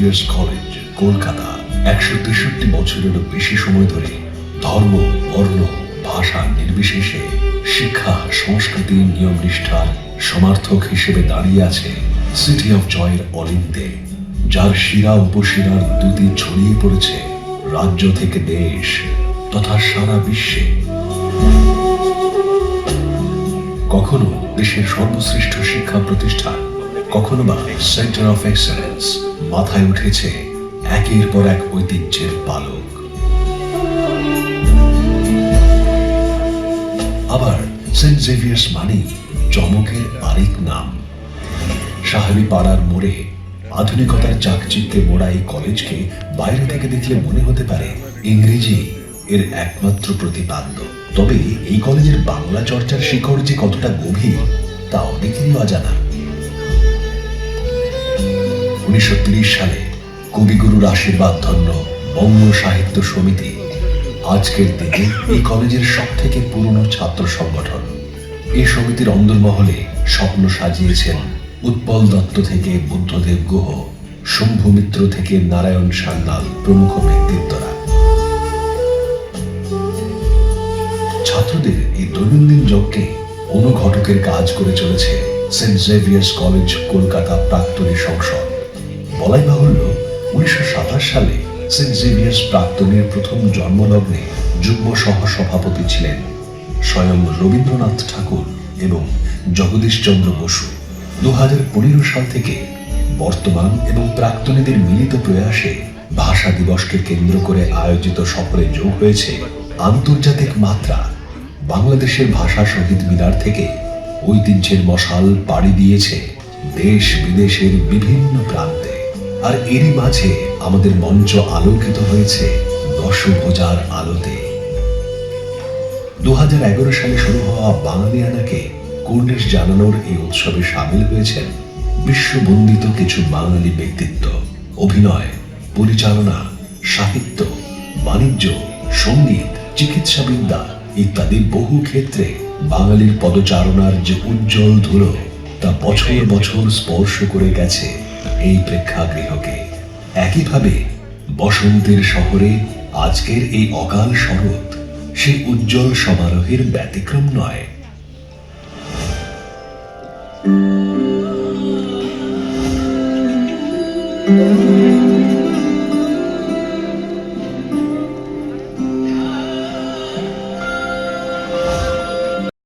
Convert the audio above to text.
Xavier's college Kolkata ১৬৩ বছরেরও বেশি সময় ধরে ধর্ম, বর্ণ, ভাষা নির্বিশেষে শিক্ষা, সংস্কৃতি, নিয়ম নিষ্ঠার সমার্থক হিসেবে দাঁড়িয়ে আছে সিটি অফ জয়ের অলিন্দে, যার শিরা উপশিরার দুটি ছড়িয়ে পড়েছে রাজ্য থেকে দেশ তথা সারা বিশ্বে। কখনো দেশের সর্বশ্রেষ্ঠ শিক্ষা প্রতিষ্ঠান, কখনো বা সেন্টার অফ এক্সেলেন্স, মাথায় উঠেছে একের পর এক ঐতিহ্যের পালক। আবার সেন্ট জেভিয়ার্স মানি চমকের আরেক নাম। সাহাবি পাড়ার মোড়ে আধুনিকতার চাকচিক্যে মোড়া এই কলেজকে বাইরে থেকে দেখলে মনে হতে পারে ইংরেজি এর একমাত্র প্রতিপাদ্য। তবে এই কলেজের বাংলা চর্চার শিকড় যে কতটা গভীর তা অনেকেরই অজানা। ১৯৩০ সালে কবিগুরুর আশীর্বাদ ধন্য বঙ্গ সাহিত্য সমিতি আজকের দিনে এই কলেজের সব থেকে পুরনো ছাত্র সংগঠন। এই সমিতির অন্দরমহলে স্বপ্ন সাজিয়েছেন উৎপল দত্ত থেকে বুদ্ধদেব গুহ, শম্ভু মিত্র থেকে নারায়ণ সান্যাল প্রমুখ ব্যক্তিত্বরা। ছাত্রদের এই দৈনন্দিন যজ্ঞে অনুঘটকের কাজ করে চলেছে সেন্ট জেভিয়ার্স কলেজ কলকাতা প্রাক্তনী সংসদ। বলাই বাহুল্য, ১৯২৭ সালে সেন্ট জেভিয়ার্স প্রাক্তনীর প্রথম জন্মলগ্নে যুগ্ম সহসভাপতি ছিলেন স্বয়ং রবীন্দ্রনাথ ঠাকুর এবং জগদীশচন্দ্র বসু। ২০১৫ সাল থেকে বর্তমান এবং প্রাক্তনীদের মিলিত প্রয়াসে ভাষা দিবসকে কেন্দ্র করে আয়োজিত সফরে যোগ হয়েছে আন্তর্জাতিক মাত্রা। বাংলাদেশের ভাষা শহীদ মিনার থেকে ঐতিহ্যের মশাল পাড়ি দিয়েছে দেশ বিদেশের বিভিন্ন প্রান্তে। আর এরই মাঝে আমাদের মঞ্চ আলোকিত হয়েছে দশভুজার আলোতে। ২০১১ সালে শুরু হওয়া বাঙালিয়ানাকে কুর্নিশ জানানোর এই উৎসবে সামিল হয়েছেন বিশ্ববন্দিত কিছু বাঙালি ব্যক্তিত্ব। অভিনয়, পরিচালনা, সাহিত্য, বাণিজ্য, সঙ্গীত, চিকিৎসাবিদ্যা ইত্যাদি বহু ক্ষেত্রে বাঙালির পদচারণার যে উজ্জ্বল ধুলো তা বছর বছর স্পর্শ করে গেছে এই প্রেক্ষাগৃহকে। একইভাবে বসন্তের শহরে আজকের এই অকাল শরৎ সেই উজ্জ্বল সমারোহের ব্যতিক্রম নয়।